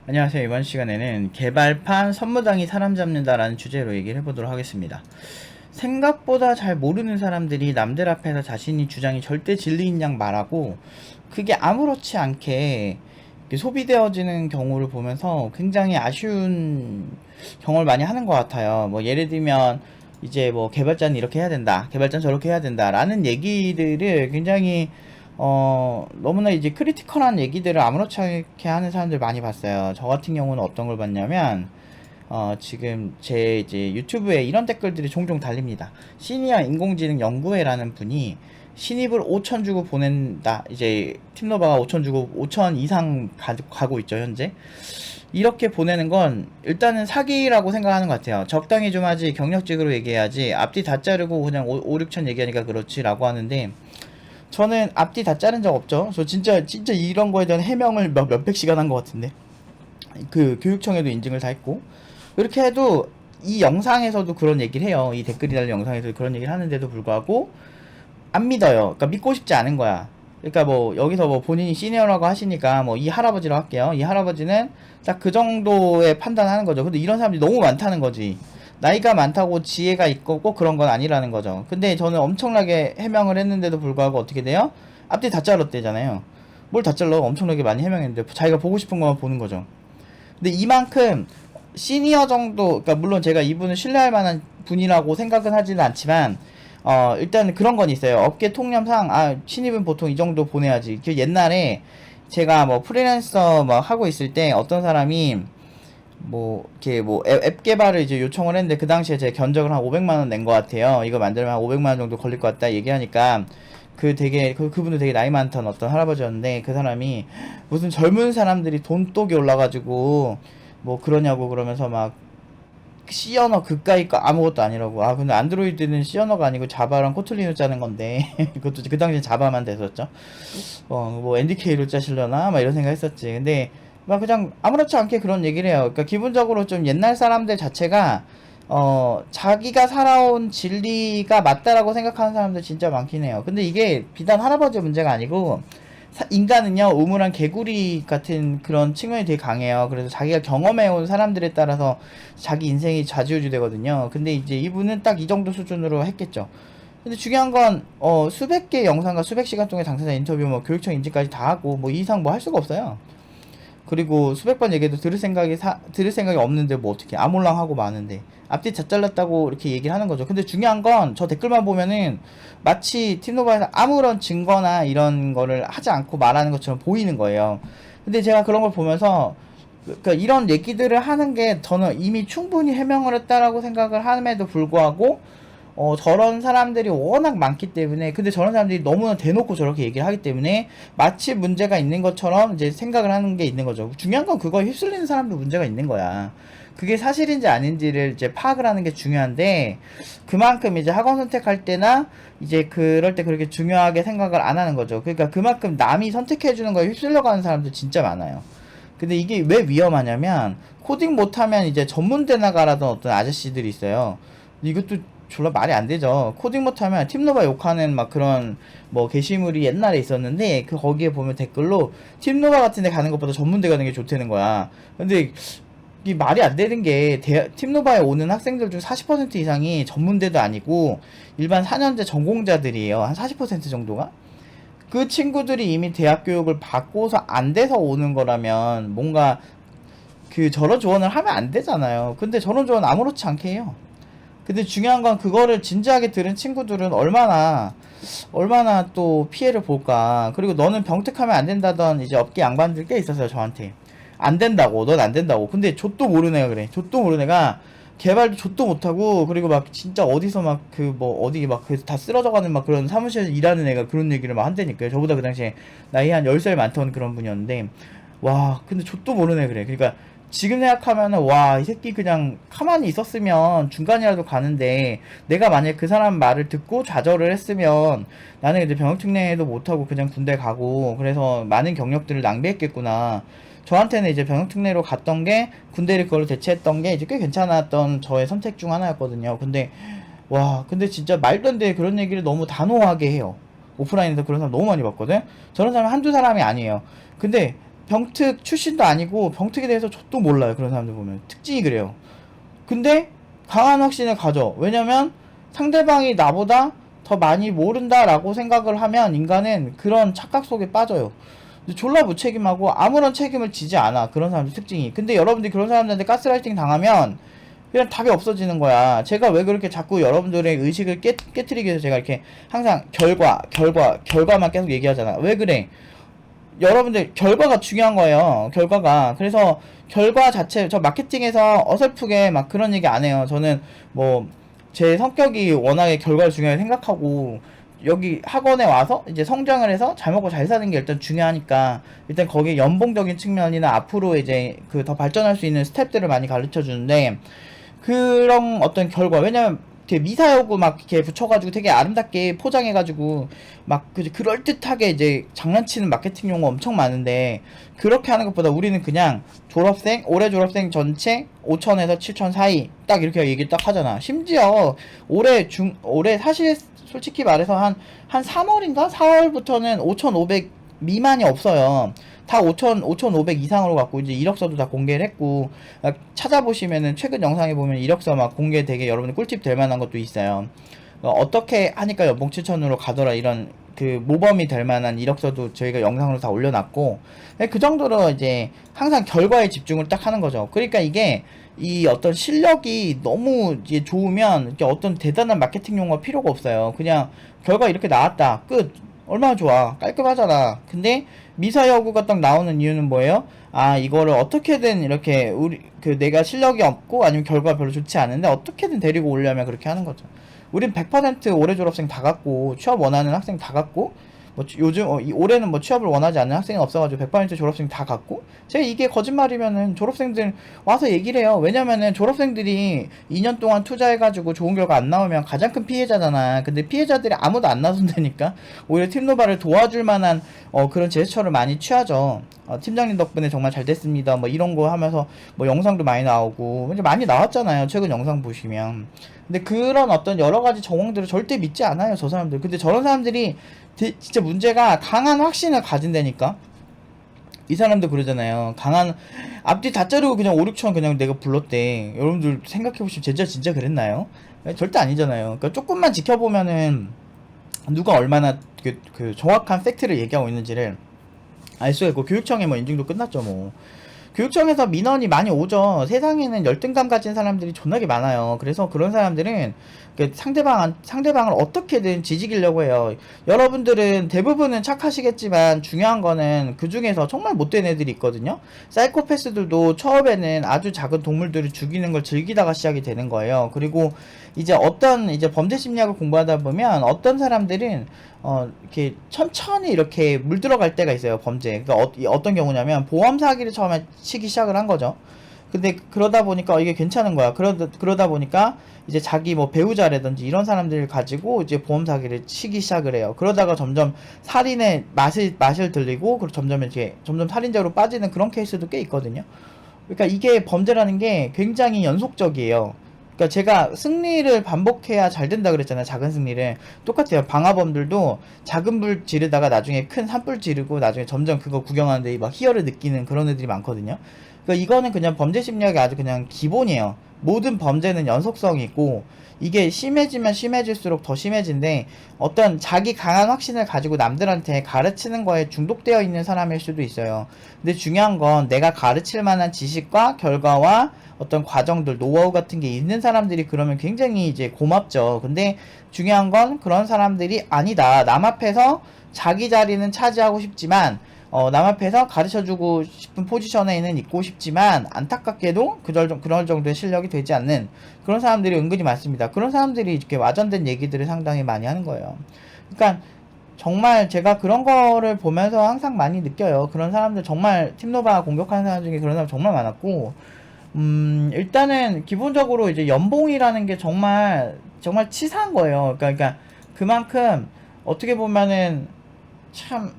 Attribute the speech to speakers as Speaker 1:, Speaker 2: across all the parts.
Speaker 1: 안녕하세요. 이번 시간에는 개발판 선무당이 사람 잡는다라는 주제로 얘기를 해보도록 하겠습니다. 생각보다 잘 모르는 사람들이 남들 앞에서 자신이 주장이 절대 진리인 양 말하고 그게 아무렇지 않게 소비되어지는 경우를 보면서 굉장히 아쉬운 경험을 많이 하는 것 같아요. 뭐 예를 들면 이제 뭐 개발자는 이렇게 해야 된다, 개발자는 저렇게 해야 된다 라는 얘기들을 굉장히 너무나 이제 크리티컬한 얘기들을 아무렇지 않게 하는 사람들 많이 봤어요. 저 같은 경우는 어떤 걸 봤냐면, 지금 제 이제 유튜브에 이런 댓글들이 종종 달립니다. 시니어 인공지능 연구회라는 분이 신입을 5천 주고 보낸다. 이제 팀노바가 5천 주고 5천 이상 가고 있죠, 현재. 이렇게 보내는 건 일단은 사기라고 생각하는 것 같아요. 적당히 좀 하지, 경력직으로 얘기해야지, 앞뒤 다 자르고 그냥 5, 6천 얘기하니까 그렇지라고 하는데, 저는 앞뒤 다 자른 적 없죠. 저 진짜 이런 거에 대한 해명을 몇백 시간 한 것 같은데. 그 교육청에도 인증을 다 했고. 이렇게 해도 이 영상에서도 그런 얘기를 해요. 이 댓글이 달린 영상에서 그런 얘기를 하는데도 불구하고 안 믿어요. 그러니까 믿고 싶지 않은 거야. 그러니까 뭐 여기서 뭐 본인이 시니어라고 하시니까 뭐 이 할아버지라고 할게요. 이 할아버지는 딱 그 정도의 판단하는 거죠. 근데 이런 사람들이 너무 많다는 거지. 나이가 많다고 지혜가 있고 꼭 그런 건 아니라는 거죠. 근데 저는 엄청나게 해명을 했는데도 불구하고 어떻게 돼요? 앞뒤 다 잘랐대잖아요. 뭘 다 잘라? 엄청나게 많이 해명했는데 자기가 보고 싶은 것만 보는 거죠. 근데 이만큼 시니어 정도, 그러니까 물론 제가 이분을 신뢰할 만한 분이라고 생각은 하지는 않지만, 일단 그런 건 있어요. 업계 통념상, 신입은 보통 이 정도 보내야지. 그 옛날에 제가 뭐 프리랜서 막 하고 있을 때 어떤 사람이 뭐 이렇게 뭐 앱 개발을 이제 요청을 했는데 그 당시에 제 견적을 한 500만 원 낸 것 같아요. 이거 만들면 한 500만 원 정도 걸릴 것 같다 얘기하니까 그분도 되게 나이 많던 어떤 할아버지였는데 그 사람이 무슨 젊은 사람들이 돈독이 올라가지고 뭐 그러냐고 그러면서 막 C 언어 그까이 거 아무것도 아니라고. 근데 안드로이드는 C 언어가 아니고 자바랑 코틀린을 짜는 건데 그것도 그 당시엔 자바만 됐었죠. 뭐 NDK로 짜시려나 막 이런 생각 했었지. 근데 막 그냥 아무렇지 않게 그런 얘기를 해요. 그러니까 기본적으로 좀 옛날 사람들 자체가 자기가 살아온 진리가 맞다라고 생각하는 사람들 진짜 많긴 해요. 근데 이게 비단 할아버지 문제가 아니고 인간은요 우물한 개구리 같은 그런 측면이 되게 강해요. 그래서 자기가 경험해온 사람들에 따라서 자기 인생이 좌지우지 되거든요. 근데 이제 이분은 딱 이 정도 수준으로 했겠죠. 근데 중요한 건 수백 개 영상과 수백 시간 동안 당사자 인터뷰 뭐 교육청 인증까지 다 하고 뭐 이 이상 뭐 할 수가 없어요. 그리고 수백 번 얘기해도 들을 생각이 없는데 뭐 어떻게 아몰랑 하고 마는데 앞뒤 다 잘랐다고 이렇게 얘기를 하는 거죠. 근데 중요한 건 저 댓글만 보면은 마치 팀노바에서 아무런 증거나 이런 거를 하지 않고 말하는 것처럼 보이는 거예요. 근데 제가 그런 걸 보면서 그러니까 이런 얘기들을 하는 게 저는 이미 충분히 해명을 했다라고 생각을 함에도 불구하고 저런 사람들이 워낙 많기 때문에, 근데 저런 사람들이 너무나 대놓고 저렇게 얘기를 하기 때문에 마치 문제가 있는 것처럼 이제 생각을 하는 게 있는 거죠. 중요한 건 그거에 휩쓸리는 사람도 문제가 있는 거야. 그게 사실인지 아닌지를 이제 파악을 하는 게 중요한데, 그만큼 이제 학원 선택할 때나 이제 그럴 때 그렇게 중요하게 생각을 안 하는 거죠. 그러니까 그만큼 남이 선택해주는 거에 휩쓸려 가는 사람들 진짜 많아요. 근데 이게 왜 위험하냐면, 코딩 못하면 이제 전문대 나가라던 어떤 아저씨들이 있어요. 이것도 졸라 말이 안 되죠. 코딩 못하면 팀노바 욕하는 막 그런 뭐 게시물이 옛날에 있었는데, 그 거기에 보면 댓글로 팀노바 같은 데 가는 것보다 전문대 가는 게 좋다는 거야. 근데 이 말이 안 되는 게 팀노바에 오는 학생들 중 40% 이상이 전문대도 아니고 일반 4년제 전공자들이에요. 한 40% 정도가. 그 친구들이 이미 대학 교육을 받고서 안 돼서 오는 거라면 뭔가 그 저런 조언을 하면 안 되잖아요. 근데 저런 조언 아무렇지 않게 해요. 근데 중요한 건 그거를 진지하게 들은 친구들은 얼마나 또 피해를 볼까. 그리고 너는 병특하면 안 된다던 이제 업계 양반들 꽤 있었어요, 저한테. 안 된다고, 넌 안 된다고. 근데 좆도 모르는 애가 그래. 좆도 모르는 애가 개발도 좆도 못하고, 그리고 막 진짜 어디서 막 그 뭐 어디 막 그 다 쓰러져가는 막 그런 사무실에서 일하는 애가 그런 얘기를 막 한다니까요. 저보다 그 당시에 나이 한 10살 많던 그런 분이었는데, 와, 근데 좆도 모르는 애 그래. 그러니까 지금 생각하면은 와, 이 새끼 그냥 가만히 있었으면 중간이라도 가는데, 내가 만약 그 사람 말을 듣고 좌절을 했으면 나는 이제 병역특례도 못하고 그냥 군대 가고 그래서 많은 경력들을 낭비했겠구나. 저한테는 이제 병역특례로 갔던 게 군대를 그걸로 대체했던 게 이제 꽤 괜찮았던 저의 선택 중 하나였거든요. 근데 와, 근데 진짜 말도 안 돼. 그런 얘기를 너무 단호하게 해요. 오프라인에서 그런 사람 너무 많이 봤거든. 저런 사람 한두 사람이 아니에요. 근데 병특 출신도 아니고 병특에 대해서 저도 몰라요. 그런 사람들 보면 특징이 그래요. 근데 강한 확신을 가져. 왜냐면 상대방이 나보다 더 많이 모른다라고 생각을 하면 인간은 그런 착각 속에 빠져요. 졸라 무책임하고 아무런 책임을 지지 않아. 그런 사람들 특징이. 근데 여러분들이 그런 사람들한테 가스라이팅 당하면 그냥 답이 없어지는 거야. 제가 왜 그렇게 자꾸 여러분들의 의식을 깨트리기 위해서 제가 이렇게 항상 결과만 계속 얘기하잖아. 왜 그래? 여러분들 결과가 중요한 거예요. 결과가. 그래서 결과 자체 저 마케팅에서 어설프게 막 그런 얘기 안 해요. 저는 뭐 제 성격이 워낙에 결과를 중요하게 생각하고 여기 학원에 와서 이제 성장을 해서 잘 먹고 잘 사는 게 일단 중요하니까 일단 거기에 연봉적인 측면이나 앞으로 이제 그 더 발전할 수 있는 스텝들을 많이 가르쳐 주는데 그런 어떤 결과 왜냐면 되게 미사여구 막 이렇게 붙여가지고 되게 아름답게 포장해가지고 막 그럴듯하게 이제 장난치는 마케팅 용어 엄청 많은데 그렇게 하는 것보다 우리는 그냥 졸업생 올해 졸업생 전체 5천에서 7천 사이 딱 이렇게 얘기 딱 하잖아. 심지어 올해 사실 솔직히 말해서 한 3월인가 4월부터는 5,500 미만이 없어요. 다 5,500 이상으로 갖고 이제 이력서도 다 공개를 했고 찾아보시면은 최근 영상에 보면 이력서 막 공개되게 여러분들 꿀팁 될 만한 것도 있어요. 어떻게 하니까 연봉 7천으로 가더라 이런 그 모범이 될 만한 이력서도 저희가 영상으로 다 올려놨고 그 정도로 이제 항상 결과에 집중을 딱 하는 거죠. 그러니까 이게 이 어떤 실력이 너무 이제 좋으면 이렇게 어떤 대단한 마케팅 용어가 필요가 없어요. 그냥 결과 이렇게 나왔다 끝. 얼마나 좋아. 깔끔하잖아. 근데 미사여구가 딱 나오는 이유는 뭐예요? 아, 이거를 어떻게든 이렇게 내가 실력이 없고 아니면 결과가 별로 좋지 않은데 어떻게든 데리고 오려면 그렇게 하는 거죠. 우린 100% 올해 졸업생 다 갖고 취업 원하는 학생 다 갖고 뭐 요즘 올해는 뭐 취업을 원하지 않는 학생이 없어가지고 100% 졸업생 다 갖고 제가 이게 거짓말이면은 졸업생들 와서 얘기를 해요. 왜냐면은 졸업생들이 2년 동안 투자해가지고 좋은 결과 안 나오면 가장 큰 피해자잖아. 근데 피해자들이 아무도 안 나선다니까 오히려 팀노바를 도와줄 만한 그런 제스처를 많이 취하죠. 팀장님 덕분에 정말 잘 됐습니다. 뭐 이런 거 하면서 뭐 영상도 많이 나오고 이제 많이 나왔잖아요. 최근 영상 보시면. 근데 그런 어떤 여러 가지 정황들을 절대 믿지 않아요. 저 사람들. 근데 저런 사람들이 진짜 문제가 강한 확신을 가진다니까. 이 사람도 그러잖아요. 강한 앞뒤 다 자르고 그냥 5, 6천 그냥 내가 불렀대. 여러분들 생각해보시면 진짜 그랬나요? 절대 아니잖아요. 그러니까 조금만 지켜보면은 누가 얼마나 그 정확한 팩트를 얘기하고 있는지를 알 수가 있고 교육청에 뭐 인증도 끝났죠 뭐. 교육청에서 민원이 많이 오죠. 세상에는 열등감 가진 사람들이 존나게 많아요. 그래서 그런 사람들은 상대방을 어떻게든 지지기려고 해요. 여러분들은 대부분은 착하시겠지만 중요한 거는 그 중에서 정말 못된 애들이 있거든요. 사이코패스들도 처음에는 아주 작은 동물들을 죽이는 걸 즐기다가 시작이 되는 거예요. 그리고 이제 이제 범죄 심리학을 공부하다 보면 어떤 사람들은 이렇게 천천히 이렇게 물들어갈 때가 있어요, 범죄. 그러니까 어떤 경우냐면 보험 사기를 처음에 치기 시작을 한 거죠. 근데 그러다 보니까 이게 괜찮은 거야. 그러다 보니까 이제 자기 뭐 배우자라든지 이런 사람들을 가지고 이제 보험 사기를 치기 시작을 해요. 그러다가 점점 살인의 맛을 들리고 점점 살인자로 빠지는 그런 케이스도 꽤 있거든요. 그러니까 이게 범죄라는 게 굉장히 연속적이에요. 그러니까 제가 승리를 반복해야 잘 된다 그랬잖아요. 작은 승리를. 똑같아요. 방화범들도 작은 불 지르다가 나중에 큰 산불 지르고 나중에 점점 그거 구경하는데 막 희열을 느끼는 그런 애들이 많거든요. 그러니까 이거는 그냥 범죄 심리학의 아주 그냥 기본이에요. 모든 범죄는 연속성이 있고 이게 심해지면 심해질수록 더 심해진데 어떤 자기 강한 확신을 가지고 남들한테 가르치는 거에 중독되어 있는 사람일 수도 있어요. 근데 중요한 건 내가 가르칠 만한 지식과 결과와 어떤 과정들, 노하우 같은 게 있는 사람들이 그러면 굉장히 이제 고맙죠. 근데 중요한 건 그런 사람들이 아니다. 남 앞에서 자기 자리는 차지하고 싶지만 남 앞에서 가르쳐주고 싶은 포지션에는 있고 싶지만 안타깝게도 그럴 정도의 실력이 되지 않는 그런 사람들이 은근히 많습니다. 그런 사람들이 이렇게 와전된 얘기들을 상당히 많이 하는 거예요. 그러니까 정말 제가 그런 거를 보면서 항상 많이 느껴요. 그런 사람들 정말 팀노바 공격하는 사람 중에 그런 사람 정말 많았고 일단은 기본적으로 이제 연봉이라는 게 정말 치사한 거예요. 그러니까 그만큼 어떻게 보면은 참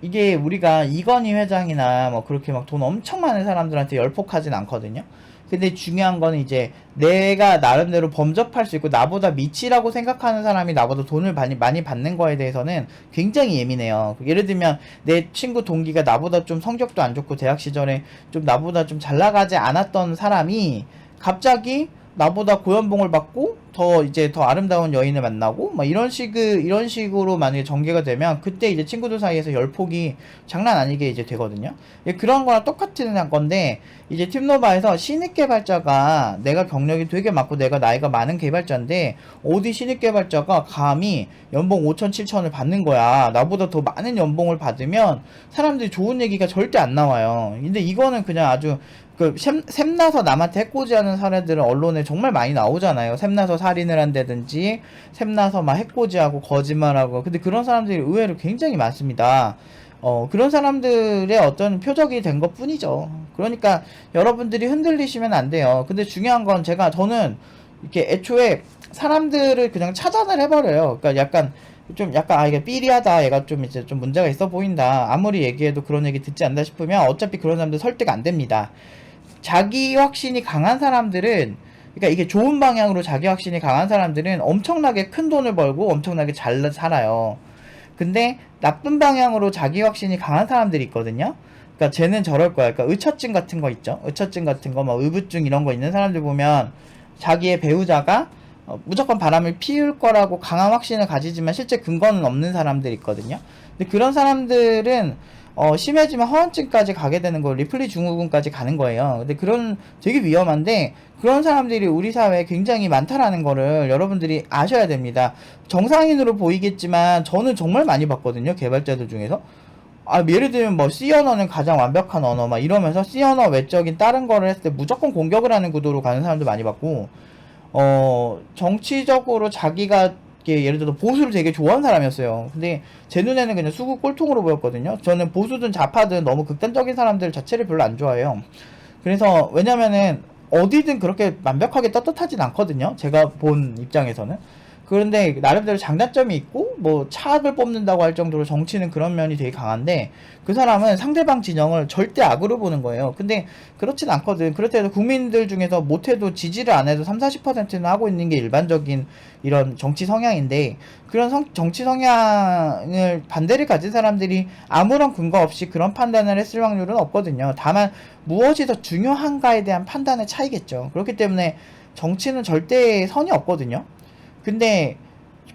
Speaker 1: 이게 우리가 이건희 회장이나 뭐 그렇게 막 돈 엄청 많은 사람들한테 열폭하진 않거든요. 근데 중요한 거는 이제 내가 나름대로 범접할 수 있고 나보다 미치라고 생각하는 사람이 나보다 돈을 많이 받는 거에 대해서는 굉장히 예민해요. 예를 들면 내 친구 동기가 나보다 좀 성적도 안 좋고 대학 시절에 좀 나보다 좀 잘 나가지 않았던 사람이 갑자기 나보다 고연봉을 받고 더 아름다운 여인을 만나고 막 이런 식으로 만약에 전개가 되면 그때 이제 친구들 사이에서 열폭이 장난 아니게 이제 되거든요. 그런 거랑 똑같은 건데 이제 팀노바에서 신입 개발자가 내가 경력이 되게 많고 내가 나이가 많은 개발자인데 어디 신입 개발자가 감히 연봉 5천 7천을 받는 거야. 나보다 더 많은 연봉을 받으면 사람들이 좋은 얘기가 절대 안 나와요. 근데 이거는 그냥 아주 샘나서 남한테 해코지하는 사례들은 언론에 정말 많이 나오잖아요. 샘나서 살인을 한다든지, 샘나서 막 해코지하고 거짓말하고. 근데 그런 사람들이 의외로 굉장히 많습니다. 그런 사람들의 어떤 표적이 된 것 뿐이죠. 그러니까 여러분들이 흔들리시면 안 돼요. 근데 중요한 건 저는 이렇게 애초에 사람들을 그냥 차단을 해버려요. 그러니까 약간 이게 삐리하다, 얘가 좀 이제 좀 문제가 있어 보인다, 아무리 얘기해도 그런 얘기 듣지 않는다 싶으면 어차피 그런 사람들 설득 안 됩니다. 자기 확신이 강한 사람들은, 그러니까 이게 좋은 방향으로 자기 확신이 강한 사람들은 엄청나게 큰 돈을 벌고 엄청나게 잘 살아요. 근데 나쁜 방향으로 자기 확신이 강한 사람들이 있거든요. 그러니까 쟤는 저럴 거야. 그러니까 의처증 같은 거 있죠. 의처증 같은 거, 막 의부증 이런 거 있는 사람들 보면 자기의 배우자가 무조건 바람을 피울 거라고 강한 확신을 가지지만 실제 근거는 없는 사람들이 있거든요. 근데 그런 사람들은 심해지면 허언증까지 가게 되는 거, 리플리 증후군까지 가는 거예요. 근데 되게 위험한데, 그런 사람들이 우리 사회에 굉장히 많다라는 거를 여러분들이 아셔야 됩니다. 정상인으로 보이겠지만, 저는 정말 많이 봤거든요, 개발자들 중에서. 예를 들면 뭐, C 언어는 가장 완벽한 언어, 막 이러면서 C 언어 외적인 다른 거를 했을 때 무조건 공격을 하는 구도로 가는 사람도 많이 봤고, 정치적으로 자기가 예를 들어 보수를 되게 좋아하는 사람이었어요. 근데 제 눈에는 그냥 수구 꼴통으로 보였거든요. 저는 보수든 좌파든 너무 극단적인 사람들 자체를 별로 안 좋아해요. 그래서 왜냐면은 어디든 그렇게 완벽하게 떳떳하진 않거든요. 제가 본 입장에서는. 그런데 나름대로 장단점이 있고 뭐 차악을 뽑는다고 할 정도로 정치는 그런 면이 되게 강한데, 그 사람은 상대방 진영을 절대 악으로 보는 거예요. 근데 그렇진 않거든. 그렇다고 해서 국민들 중에서 못해도 지지를 안 해도 30-40%는 하고 있는 게 일반적인 이런 정치 성향인데, 그런 정치 성향을 반대를 가진 사람들이 아무런 근거 없이 그런 판단을 했을 확률은 없거든요. 다만 무엇이 더 중요한가에 대한 판단의 차이겠죠. 그렇기 때문에 정치는 절대 선이 없거든요. 근데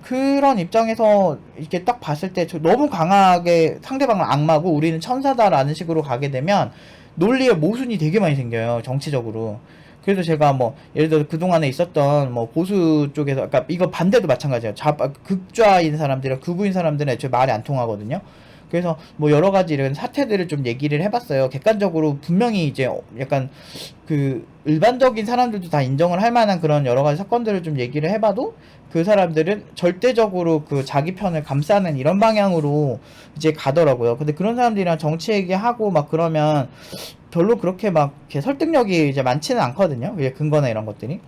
Speaker 1: 그런 입장에서 이렇게 딱 봤을 때 너무 강하게 상대방을 악마고 우리는 천사다라는 식으로 가게 되면 논리에 모순이 되게 많이 생겨요, 정치적으로. 그래서 제가 뭐 예를 들어 그동안에 있었던 뭐 보수 쪽에서, 그러니까 이거 반대도 마찬가지예요. 극좌인 사람들이랑 극우인 사람들은 애초에 말이 안 통하거든요. 그래서 뭐 여러 가지 이런 사태들을 좀 얘기를 해봤어요. 객관적으로 분명히 이제 약간 그 일반적인 사람들도 다 인정을 할 만한 그런 여러 가지 사건들을 좀 얘기를 해봐도 그 사람들은 절대적으로 그 자기 편을 감싸는 이런 방향으로 이제 가더라고요. 근데 그런 사람들이랑 정치 얘기하고 막 그러면 별로 그렇게 막 이렇게 설득력이 이제 많지는 않거든요. 이제 근거나 이런 것들이.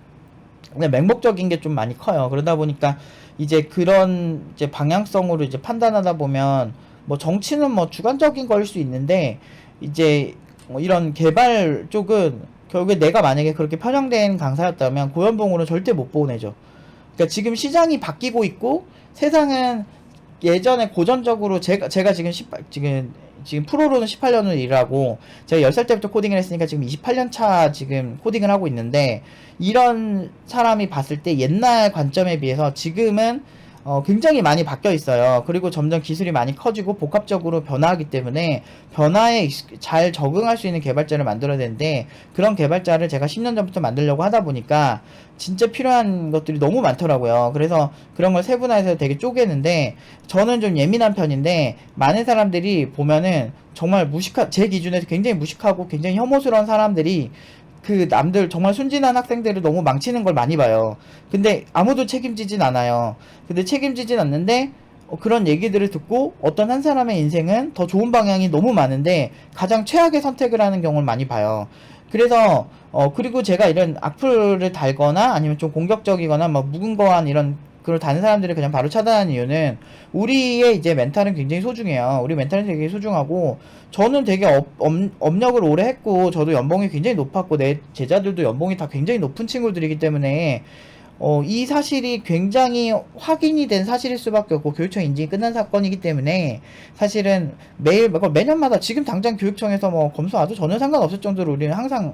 Speaker 1: 근데 맹목적인 게 좀 많이 커요. 그러다 보니까 이제 그런 이제 방향성으로 이제 판단하다 보면 뭐 정치는 뭐 주관적인 거일 수 있는데, 이제 뭐 이런 개발 쪽은 결국에 내가 만약에 그렇게 편향된 강사였다면 고연봉으로 절대 못 보내죠. 그러니까 지금 시장이 바뀌고 있고 세상은 예전에 고전적으로 제가 지금 프로로는 18년을 일하고 제가 10살 때부터 코딩을 했으니까 지금 28년 차 지금 코딩을 하고 있는데, 이런 사람이 봤을 때 옛날 관점에 비해서 지금은 굉장히 많이 바뀌어 있어요. 그리고 점점 기술이 많이 커지고 복합적으로 변화하기 때문에 변화에 잘 적응할 수 있는 개발자를 만들어야 되는데, 그런 개발자를 제가 10년 전부터 만들려고 하다 보니까 진짜 필요한 것들이 너무 많더라고요. 그래서 그런 걸 세분화해서 되게 쪼개는데, 저는 좀 예민한 편인데 많은 사람들이 보면은 정말 제 기준에서 굉장히 무식하고 굉장히 혐오스러운 사람들이 그 남들 정말 순진한 학생들을 너무 망치는 걸 많이 봐요. 근데 아무도 책임지진 않아요. 근데 책임지진 않는데 그런 얘기들을 듣고 어떤 한 사람의 인생은 더 좋은 방향이 너무 많은데 가장 최악의 선택을 하는 경우를 많이 봐요. 그래서 그리고 제가 이런 악플을 달거나 아니면 좀 공격적이거나 막 무근거한 이런 그리고 다른 사람들이 그냥 바로 차단하는 이유는 우리의 이제 멘탈은 굉장히 소중해요. 우리 멘탈은 되게 소중하고 저는 되게 업력을 오래 했고 저도 연봉이 굉장히 높았고 내 제자들도 연봉이 다 굉장히 높은 친구들이기 때문에 이 사실이 굉장히 확인이 된 사실일 수밖에 없고 교육청 인증이 끝난 사건이기 때문에 사실은 매년마다 지금 당장 교육청에서 뭐 검수 와도 전혀 상관없을 정도로 우리는 항상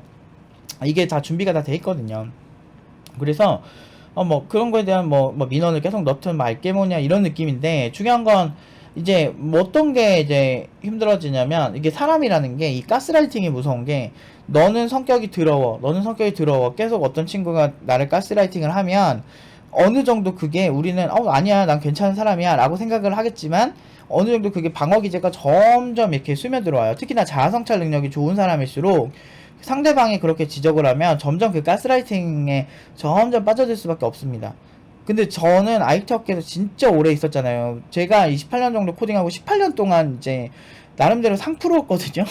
Speaker 1: 이게 다 준비가 다 돼 있거든요. 그래서 뭐 그런 거에 대한 뭐 민원을 계속 넣든 말게 뭐냐 이런 느낌인데 중요한 건 이제 뭐 어떤 게 이제 힘들어지냐면 이게 사람이라는 게 이 가스라이팅이 무서운 게 너는 성격이 더러워 계속 어떤 친구가 나를 가스라이팅을 하면 어느 정도 그게 우리는 아니야 난 괜찮은 사람이야 라고 생각을 하겠지만 어느 정도 그게 방어 기제가 점점 이렇게 스며들어와요. 특히나 자아성찰 능력이 좋은 사람일수록 상대방이 그렇게 지적을 하면 점점 그 가스라이팅에 점점 빠져들 수밖에 없습니다. 근데 저는 IT 업계에서 진짜 오래 있었잖아요. 제가 28년 정도 코딩하고 18년 동안 이제 나름대로 상프로였거든요.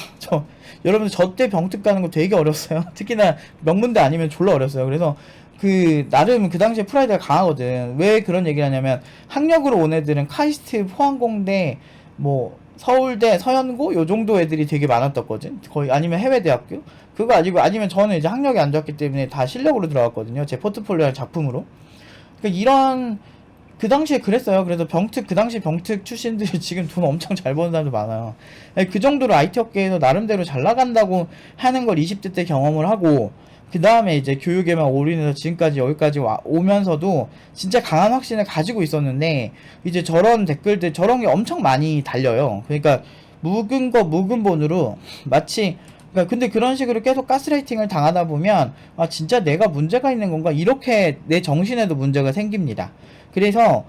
Speaker 1: 여러분들 저 때 병특 가는 거 되게 어렸어요. 특히나 명문대 아니면 졸라 어렸어요. 그래서 나름 그 당시에 프라이드가 강하거든. 왜 그런 얘기를 하냐면 학력으로 온 애들은 카이스트, 포항공대, 뭐 서울대, 서연고 요 정도 애들이 되게 많았었거든. 거의 아니면 해외대학교. 그거 아니면 저는 이제 학력이 안 좋았기 때문에 다 실력으로 들어갔거든요. 제 포트폴리오 작품으로. 그러니까 이런 그 당시에 그랬어요. 그래서 그 당시 병특 출신들이 지금 돈 엄청 잘 버는 사람도 많아요. 그 정도로 IT 업계에서 나름대로 잘 나간다고 하는 걸 20대 때 경험을 하고 그 다음에 이제 교육에만 올인해서 지금까지 여기까지 오면서도 진짜 강한 확신을 가지고 있었는데 이제 저런 댓글들 저런 게 엄청 많이 달려요. 그러니까 묵은 거 묵은 본으로 마치 근데 그런 식으로 계속 가스라이팅을 당하다 보면 진짜 내가 문제가 있는 건가 이렇게 내 정신에도 문제가 생깁니다. 그래서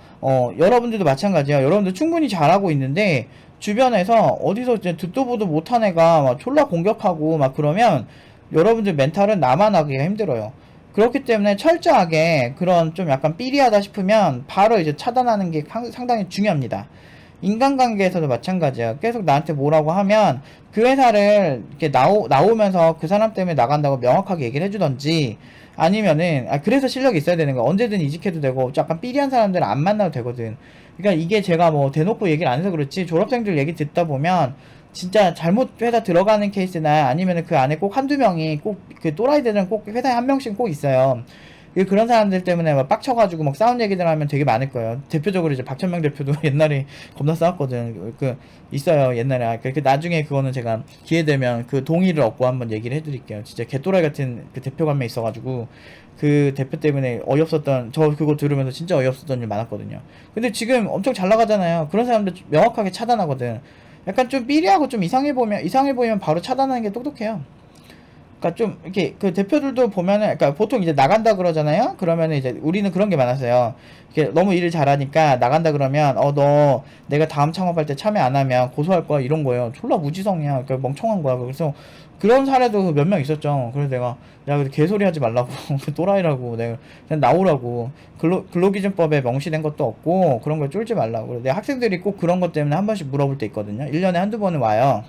Speaker 1: 여러분들도 마찬가지야. 여러분들 충분히 잘하고 있는데 주변에서 어디서 이제 듣도 보도 못한 애가 막 졸라 공격하고 막 그러면 여러분들 멘탈은 나만 하기가 힘들어요. 그렇기 때문에 철저하게 그런 좀 약간 삐리하다 싶으면 바로 이제 차단하는 게 상당히 중요합니다. 인간관계에서도 마찬가지야. 계속 나한테 뭐라고 하면 그 회사를 이렇게 나오면서 그 사람 때문에 나간다고 명확하게 얘기를 해주던지 아니면은 그래서 실력이 있어야 되는 거야. 언제든 이직해도 되고 약간 삐리한 사람들은 안 만나도 되거든. 그러니까 이게 제가 뭐 대놓고 얘기를 안 해서 그렇지 졸업생들 얘기 듣다 보면 진짜 잘못 회사 들어가는 케이스나 아니면은 그 안에 꼭 한두 명이 꼭 그 또라이들은 꼭 회사에 한 명씩 꼭 있어요. 그런 사람들 때문에 막 빡쳐가지고 막 싸운 얘기들 하면 되게 많을 거예요. 대표적으로 이제 박천명 대표도 옛날에 겁나 싸웠거든. 있어요. 옛날에. 나중에 그거는 제가 기회 되면 그 동의를 얻고 한번 얘기를 해드릴게요. 진짜 개또라이 같은 그 대표가 한 명 있어가지고 그 대표 때문에 저 그거 들으면서 진짜 어이없었던 일 많았거든요. 근데 지금 엄청 잘 나가잖아요. 그런 사람들 명확하게 차단하거든. 약간 좀 삐리하고 좀 이상해 보이면 바로 차단하는 게 똑똑해요. 그러니까 좀 이렇게 그 대표들도 보면은 그러니까 보통 이제 나간다 그러잖아요. 그러면은 이제 우리는 그런 게 많았어요. 이렇게 너무 일을 잘하니까 나간다 그러면 너 내가 다음 창업할 때 참여 안 하면 고소할 거야 이런 거예요. 졸라 무지성이야. 그러니까 멍청한 거야. 그래서 그런 사례도 몇 명 있었죠. 그래서 내가 개소리 하지 말라고 또라이라고 내가 그냥 나오라고 근로기준법에 명시된 것도 없고 그런 걸 쫄지 말라고. 내 학생들이 꼭 그런 것 때문에 한 번씩 물어볼 때 있거든요. 1년에 한두 번은 와요.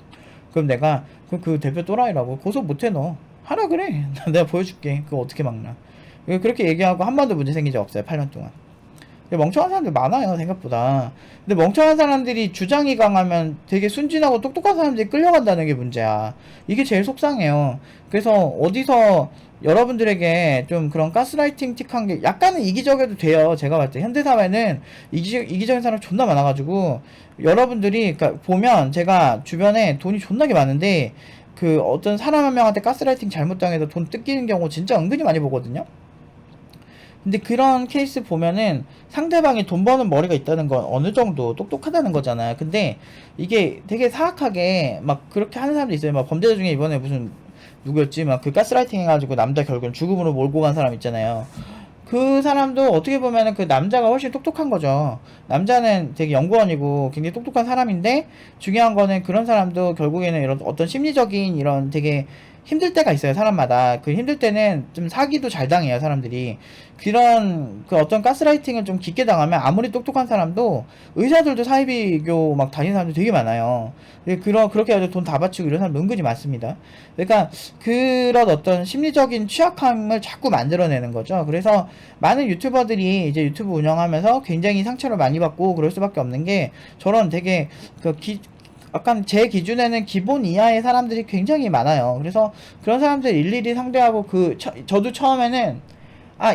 Speaker 1: 그럼 내가 그 대표 또라이라고 고소 못해 너 하라 그래. 내가 보여줄게. 그거 어떻게 막나. 그렇게 얘기하고 한 번도 문제 생긴 적 없어요. 8년 동안. 멍청한 사람들 많아요. 생각보다. 근데 멍청한 사람들이 주장이 강하면 되게 순진하고 똑똑한 사람들이 끌려간다는 게 문제야. 이게 제일 속상해요. 그래서 어디서 여러분들에게 좀 그런 가스라이팅 틱한 게 약간은 이기적이어도 돼요. 제가 봤을 때 현대사회는 이기적인 사람 존나 많아가지고 여러분들이 그러니까 보면 제가 주변에 돈이 존나게 많은데 그 어떤 사람 한 명한테 가스라이팅 잘못당해서 돈 뜯기는 경우 진짜 은근히 많이 보거든요. 근데 그런 케이스 보면은 상대방이 돈 버는 머리가 있다는 건 어느 정도 똑똑하다는 거잖아요. 근데 이게 되게 사악하게 막 그렇게 하는 사람도 있어요. 막 범죄자 중에 이번에 무슨 누구였지? 막 그 가스라이팅 해가지고 남자 결국은 죽음으로 몰고 간 사람 있잖아요. 그 사람도 어떻게 보면은 그 남자가 훨씬 똑똑한 거죠. 남자는 되게 연구원이고 굉장히 똑똑한 사람인데 중요한 거는 그런 사람도 결국에는 이런 어떤 심리적인 이런 되게 힘들 때가 있어요, 사람마다. 그 힘들 때는 좀 사기도 잘 당해요, 사람들이. 그런 그 어떤 가스라이팅을 좀 깊게 당하면 아무리 똑똑한 사람도, 의사들도 사이비교 막 다니는 사람들 되게 많아요. 그렇게 해가지고 돈 다 바치고 이런 사람 은근히 많습니다. 그러니까 그런 어떤 심리적인 취약함을 자꾸 만들어내는 거죠. 그래서 많은 유튜버들이 이제 유튜브 운영하면서 굉장히 상처를 많이 받고 그럴 수밖에 없는 게, 저런 되게 약간 제 기준에는 기본 이하의 사람들이 굉장히 많아요. 그래서 그런 사람들 일일이 상대하고, 저도 처음에는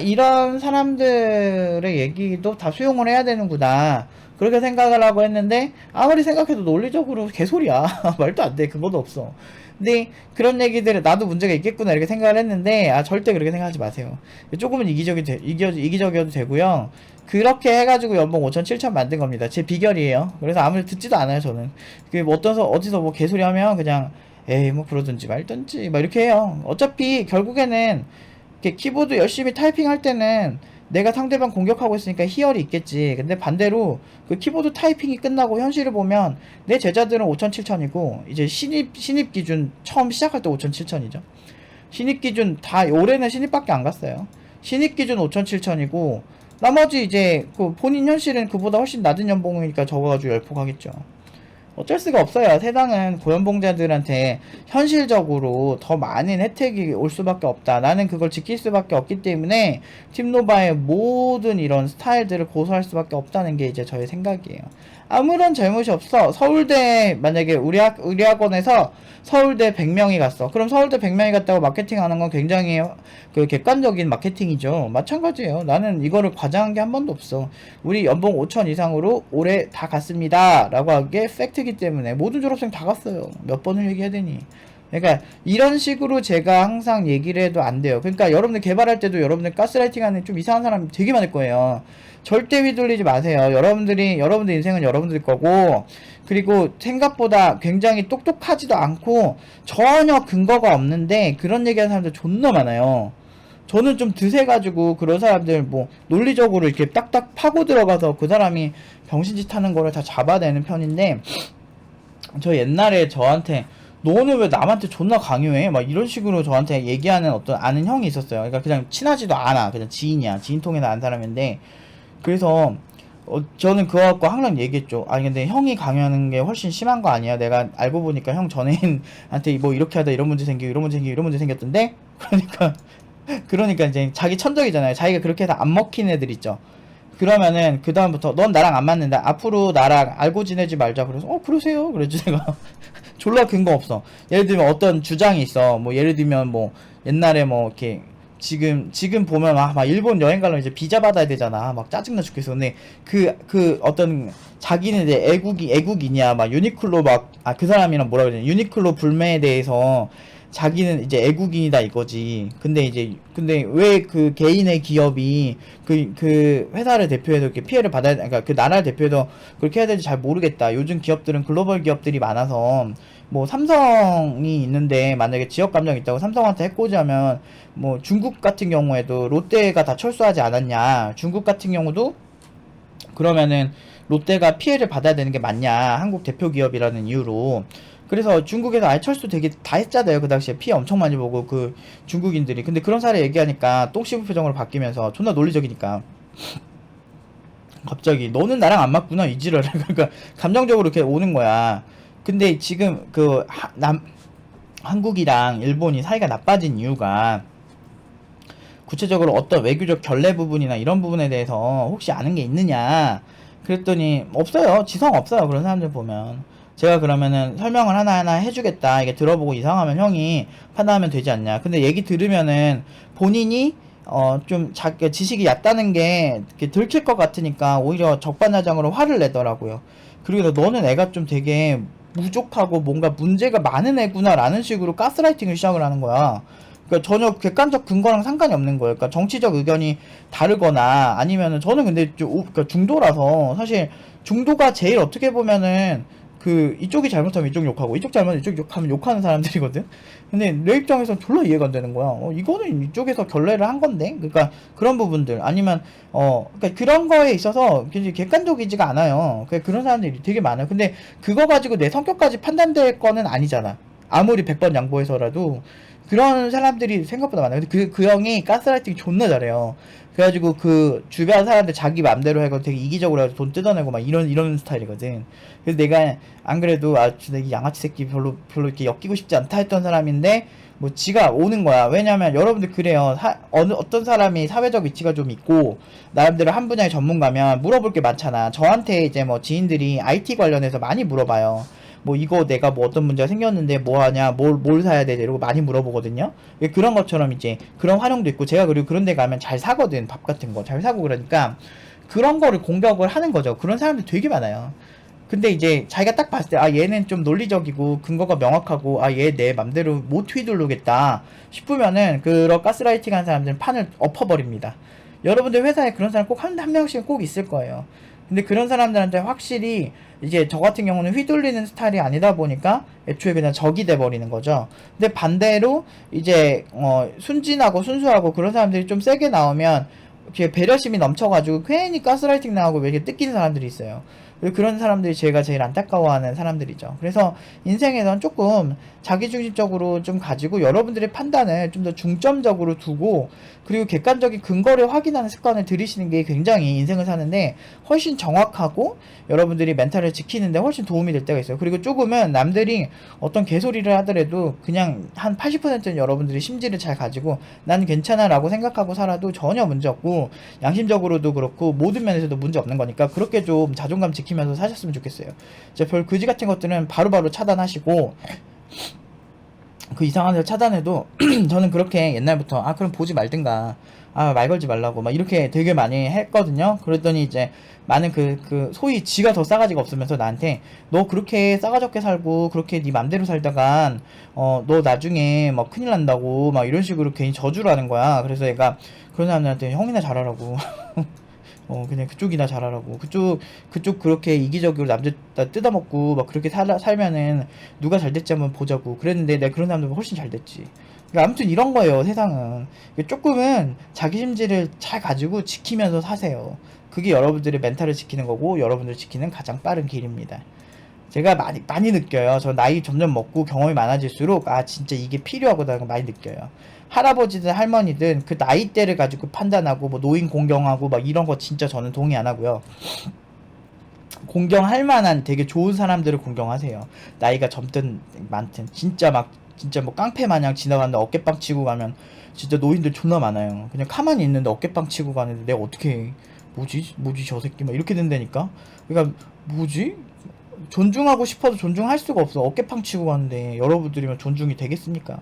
Speaker 1: 이런 사람들의 얘기도 다 수용을 해야 되는구나, 그렇게 생각을 하고 했는데, 아무리 생각해도 논리적으로 개소리야. 말도 안 돼. 그것도 없어. 근데 그런 얘기들을 나도 문제가 있겠구나 이렇게 생각을 했는데, 절대 그렇게 생각하지 마세요. 조금은 이기적이어도 되고요. 그렇게 해가지고 연봉 5천 7천 만든 겁니다. 제 비결이에요. 그래서 아무리 듣지도 않아요, 저는. 어디서 뭐 개소리 하면 그냥 에이 뭐 그러든지 말든지 막 이렇게 해요. 어차피 결국에는 이렇게 키보드 열심히 타이핑할 때는 내가 상대방 공격하고 있으니까 희열이 있겠지. 근데 반대로 그 키보드 타이핑이 끝나고 현실을 보면 내 제자들은 5천 7천이고, 이제 신입 기준 처음 시작할 때 5천 7천이죠. 신입 기준 다 올해는 신입밖에 안 갔어요. 신입 기준 5천 7천이고, 나머지 이제 그 본인 현실은 그보다 훨씬 낮은 연봉이니까 적어가지고 열폭하겠죠. 어쩔 수가 없어요. 세상은 고연봉자들한테 현실적으로 더 많은 혜택이 올 수밖에 없다. 나는 그걸 지킬 수밖에 없기 때문에 팀노바의 모든 이런 스타일들을 고수할 수밖에 없다는 게 이제 저의 생각이에요. 아무런 잘못이 없어. 서울대, 만약에 우리 학원에서 서울대 100명이 갔어. 그럼 서울대 100명이 갔다고 마케팅 하는 건 굉장히 그 객관적인 마케팅이죠. 마찬가지예요. 나는 이거를 과장한 게 한 번도 없어. 우리 연봉 5천 이상으로 올해 다 갔습니다 라고 하게 팩트이기 때문에 모든 졸업생 다 갔어요. 몇 번을 얘기해야 되니. 그러니까 이런 식으로 제가 항상 얘기를 해도 안 돼요. 그러니까 여러분들 개발할 때도 여러분들 가스라이팅 하는 좀 이상한 사람 되게 많을 거예요. 절대 휘둘리지 마세요. 여러분들 인생은 여러분들 거고, 그리고 생각보다 굉장히 똑똑하지도 않고 전혀 근거가 없는데 그런 얘기하는 사람들 존나 많아요. 저는 좀 드세가지고 그런 사람들 뭐 논리적으로 이렇게 딱딱 파고 들어가서 그 사람이 병신짓 하는 거를 다 잡아내는 편인데, 저 옛날에 저한테 너는 왜 남한테 존나 강요해? 막 이런 식으로 저한테 얘기하는 어떤 아는 형이 있었어요. 그러니까 그냥 친하지도 않아. 그냥 지인이야. 지인 통해서 아는 사람인데, 그래서 저는 그거 갖고 항상 얘기했죠. 아니 근데 형이 강요하는 게 훨씬 심한 거 아니야? 내가 알고 보니까 형 전애인한테 뭐 이렇게 하다 이런 문제 생기고 이런 문제 생기고 이런 문제 생겼던데? 그러니까 이제 자기 천적이잖아요. 자기가 그렇게 해서 안 먹힌 애들 있죠. 그러면은 그 다음부터 넌 나랑 안 맞는다. 앞으로 나랑 알고 지내지 말자. 그래서 그러세요. 그랬지 내가. 졸라 근거 없어. 예를 들면 어떤 주장이 있어. 뭐 예를 들면 뭐 옛날에 뭐 이렇게 지금 보면 막 일본 여행 가려면 이제 비자 받아야 되잖아. 막 짜증나 죽겠어. 근데 그 어떤 자기는 이제 애국이냐 막 유니클로 그 사람이랑 뭐라 그러냐, 유니클로 불매에 대해서 자기는 이제 애국인이다 이거지. 근데 왜 그 개인의 기업이 그 회사를 대표해서 이렇게 피해를 받아야, 그러니까 그 나라를 대표해서 그렇게 해야 될지 잘 모르겠다. 요즘 기업들은 글로벌 기업들이 많아서 뭐 삼성이 있는데 만약에 지역 감정이 있다고 삼성한테 해코지하면, 뭐 중국 같은 경우에도 롯데가 다 철수하지 않았냐. 중국 같은 경우도 그러면은 롯데가 피해를 받아야 되는 게 맞냐. 한국 대표 기업이라는 이유로. 그래서 중국에서 아예 철수 되게 다 했잖아요. 그 당시에 피해 엄청 많이 보고 그 중국인들이. 근데 그런 사례 얘기하니까 똥씹은 표정으로 바뀌면서 존나 논리적이니까 갑자기 너는 나랑 안 맞구나 이지랄을. 그러니까 감정적으로 이렇게 오는 거야. 근데 지금 한국이랑 일본이 사이가 나빠진 이유가 구체적으로 어떤 외교적 결례 부분이나 이런 부분에 대해서 혹시 아는 게 있느냐 그랬더니 없어요. 지성 없어요. 그런 사람들 보면. 제가 그러면은 설명을 하나하나 해주겠다. 이게 들어보고 이상하면 형이 판단하면 되지 않냐. 근데 얘기 들으면은 본인이 좀 지식이 얕다는 게 이렇게 들킬 것 같으니까 오히려 적반하장으로 화를 내더라고요. 그리고 너는 애가 좀 되게 부족하고 뭔가 문제가 많은 애구나 라는 식으로 가스라이팅을 시작을 하는 거야. 그러니까 전혀 객관적 근거랑 상관이 없는 거예요. 그러니까 정치적 의견이 다르거나 아니면은, 저는 근데 그러니까 중도라서 사실 중도가 제일 어떻게 보면은 이쪽이 잘못하면 이쪽 욕하고 이쪽 잘못하면 이쪽 욕하면 욕하는 사람들이거든. 근데 내 입장에서는 졸라 이해가 안 되는 거야. 이거는 이쪽에서 결례를 한 건데. 그러니까 그런 부분들 아니면 그러니까 그런 거에 있어서 굉장히 객관적이지가 않아요. 그런 사람들이 되게 많아요. 근데 그거 가지고 내 성격까지 판단될 거는 아니잖아. 아무리 100번 양보해서라도. 그런 사람들이 생각보다 많아요. 근데 그 형이 가스라이팅 존나 잘해요. 그래가지고 그 주변 사람들 자기 맘대로 해고 되게 이기적으로 해서 돈 뜯어내고 막 이런 스타일이거든. 그래서 내가 안 그래도 진짜 이 양아치 새끼 별로 이렇게 엮이고 싶지 않다 했던 사람인데 뭐 지가 오는 거야. 왜냐면 여러분들 그래요. 어떤 사람이 사회적 위치가 좀 있고 나름대로 한 분야의 전문가면 물어볼 게 많잖아. 저한테 이제 뭐 지인들이 IT 관련해서 많이 물어봐요. 뭐 이거 내가 뭐 어떤 문제가 생겼는데 뭐 하냐, 뭘 사야 돼, 이러고 많이 물어보거든요. 그런 것처럼 이제 그런 활용도 있고, 제가 그리고 그런 데 가면 잘 사거든. 밥 같은 거 잘 사고. 그러니까 그런 거를 공격을 하는 거죠. 그런 사람들 되게 많아요. 근데 이제 자기가 딱 봤을 때 얘는 좀 논리적이고 근거가 명확하고 얘 내 맘대로 못 휘두르겠다 싶으면은 그런 가스라이팅 하는 사람들은 판을 엎어버립니다. 여러분들 회사에 그런 사람 꼭 한 명씩은 꼭 있을 거예요. 근데 그런 사람들한테 확실히 이제 저 같은 경우는 휘둘리는 스타일이 아니다 보니까 애초에 그냥 적이 돼버리는 거죠. 근데 반대로 이제 순진하고 순수하고 그런 사람들이 좀 세게 나오면 이렇게 배려심이 넘쳐가지고 괜히 가스라이팅 나오고 왜 이렇게 뜯기는 사람들이 있어요. 그런 사람들이 제가 제일 안타까워하는 사람들이죠. 그래서 인생에선 조금 자기중심적으로 좀 가지고 여러분들의 판단을 좀 더 중점적으로 두고 그리고 객관적인 근거를 확인하는 습관을 들이시는 게 굉장히 인생을 사는데 훨씬 정확하고 여러분들이 멘탈을 지키는데 훨씬 도움이 될 때가 있어요. 그리고 조금은 남들이 어떤 개소리를 하더라도 그냥 한 80%는 여러분들이 심지를 잘 가지고 난 괜찮아 라고 생각하고 살아도 전혀 문제 없고 양심적으로도 그렇고 모든 면에서도 문제 없는 거니까 그렇게 좀 자존감 지키면서 사셨으면 좋겠어요. 별 그지 같은 것들은 바로바로 차단하시고 그 이상한 데 차단해도 저는 그렇게 옛날부터 그럼 보지 말든가 말 걸지 말라고 막 이렇게 되게 많이 했거든요. 그랬더니 이제 많은 소위 지가 더 싸가지가 없으면서 나한테 너 그렇게 싸가지 없게 살고 그렇게 네 맘대로 살다간 너 나중에 막 큰일 난다고 막 이런 식으로 괜히 저주를 하는 거야. 그래서 얘가 그런 사람들한테 형이나 잘하라고 그냥 그쪽이나 잘하라고. 그쪽 그렇게 이기적으로 남들 다 뜯어먹고 막 그렇게 살면은 누가 잘 됐지 한번 보자고. 그랬는데 내가 그런 사람들보다 훨씬 잘 됐지. 그러니까 아무튼 이런 거예요, 세상은. 조금은 자기 심지를 잘 가지고 지키면서 사세요. 그게 여러분들의 멘탈을 지키는 거고 여러분들 지키는 가장 빠른 길입니다. 제가 많이 느껴요. 저 나이 점점 먹고 경험이 많아질수록 진짜 이게 필요하구나 많이 느껴요. 할아버지든 할머니든 그 나이대를 가지고 판단하고 뭐 노인 공경하고 막 이런 거 진짜 저는 동의 안 하고요. 공경할 만한 되게 좋은 사람들을 공경하세요. 나이가 젊든 많든 진짜 뭐 깡패 마냥 지나가는데 어깨빵 치고 가면 진짜 노인들 존나 많아요. 그냥 가만히 있는데 어깨빵 치고 가는데 내가 어떻게 해. 뭐지 저 새끼 막 이렇게 된다니까. 그러니까 뭐지? 존중하고 싶어도 존중할 수가 없어. 어깨빵 치고 가는데 여러분들이면 존중이 되겠습니까?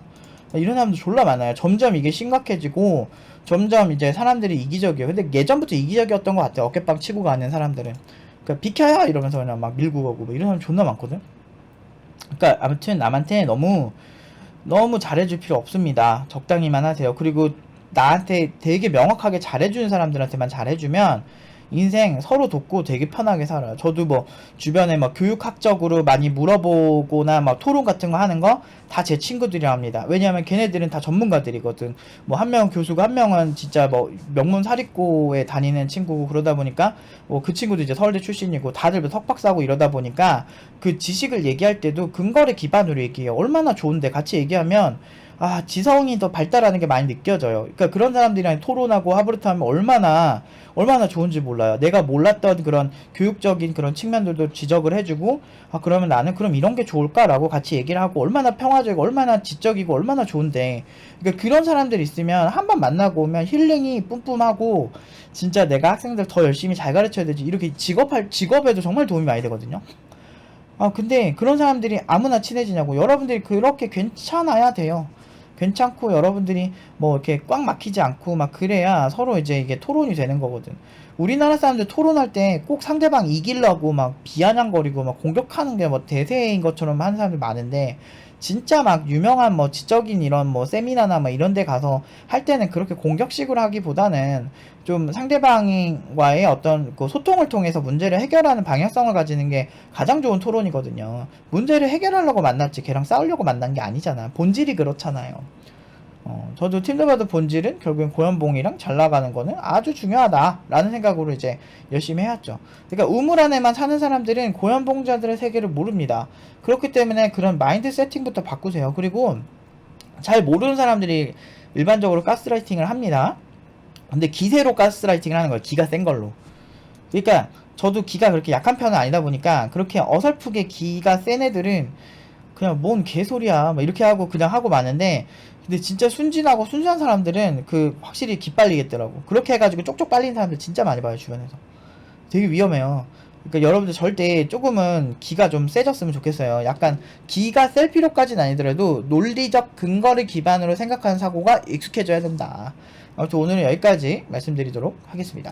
Speaker 1: 이런 사람들 졸라 많아요. 점점 이게 심각해지고 점점 이제 사람들이 이기적이에요. 근데 예전부터 이기적이었던 것 같아요. 어깨빵 치고 가는 사람들은. 그러니까 비켜요 이러면서 그냥 막 밀고 가고 뭐 이런 사람 존나 많거든. 그러니까 아무튼 남한테 너무 잘해줄 필요 없습니다. 적당히만 하세요. 그리고 나한테 되게 명확하게 잘해주는 사람들한테만 잘해주면 인생 서로 돕고 되게 편하게 살아요. 저도 뭐 주변에 막 교육학적으로 많이 물어보거나 막 토론 같은 거 하는 거 다 제 친구들이 합니다. 왜냐하면 걔네들은 다 전문가들이거든. 뭐 한 명은 교수고 한 명은 진짜 뭐 명문 사립고에 다니는 친구고 그러다 보니까 뭐 그 친구도 이제 서울대 출신이고 다들 석박사고 이러다 보니까 그 지식을 얘기할 때도 근거를 기반으로 얘기해요. 얼마나 좋은데 같이 얘기하면 지성이 더 발달하는 게 많이 느껴져요. 그러니까 그런 사람들이랑 토론하고 하부르트 하면 얼마나 좋은지 몰라요. 내가 몰랐던 그런 교육적인 그런 측면들도 지적을 해주고, 그러면 나는 그럼 이런 게 좋을까라고 같이 얘기를 하고, 얼마나 평화적이고, 얼마나 지적이고, 얼마나 좋은데. 그러니까 그런 사람들 있으면 한번 만나고 오면 힐링이 뿜뿜하고, 진짜 내가 학생들 더 열심히 잘 가르쳐야 되지. 이렇게 직업에도 정말 도움이 많이 되거든요. 근데 그런 사람들이 아무나 친해지냐고. 여러분들이 그렇게 괜찮아야 돼요. 괜찮고 여러분들이 뭐 이렇게 꽉 막히지 않고 막 그래야 서로 이제 이게 토론이 되는 거거든. 우리나라 사람들 토론할 때 꼭 상대방 이기려고 막 비아냥거리고 막 공격하는 게 뭐 대세인 것처럼 하는 사람들 많은데 진짜 막 유명한 뭐 지적인 이런 뭐 세미나나 뭐 이런 데 가서 할 때는 그렇게 공격식으로 하기보다는 좀 상대방과의 어떤 그 소통을 통해서 문제를 해결하는 방향성을 가지는 게 가장 좋은 토론이거든요. 문제를 해결하려고 만났지 걔랑 싸우려고 만난 게 아니잖아. 본질이 그렇잖아요. 저도 팀더바드 본질은 결국엔 고연봉이랑 잘 나가는 거는 아주 중요하다라는 생각으로 이제 열심히 해왔죠. 그러니까 우물 안에만 사는 사람들은 고연봉자들의 세계를 모릅니다. 그렇기 때문에 그런 마인드 세팅부터 바꾸세요. 그리고 잘 모르는 사람들이 일반적으로 가스라이팅을 합니다. 근데 기세로 가스라이팅을 하는 거예요. 기가 센 걸로. 그러니까 저도 기가 그렇게 약한 편은 아니다 보니까 그렇게 어설프게 기가 센 애들은 그냥 뭔 개소리야 뭐 이렇게 하고 그냥 하고 마는데, 근데 진짜 순진하고 순수한 사람들은 그 확실히 기 빨리겠더라고. 그렇게 해가지고 쪽쪽 빨리는 사람들 진짜 많이 봐요, 주변에서. 되게 위험해요. 그러니까 여러분들 절대 조금은 기가 좀 세졌으면 좋겠어요. 약간 기가 셀 필요까지는 아니더라도 논리적 근거를 기반으로 생각하는 사고가 익숙해져야 된다. 아무튼 오늘은 여기까지 말씀드리도록 하겠습니다.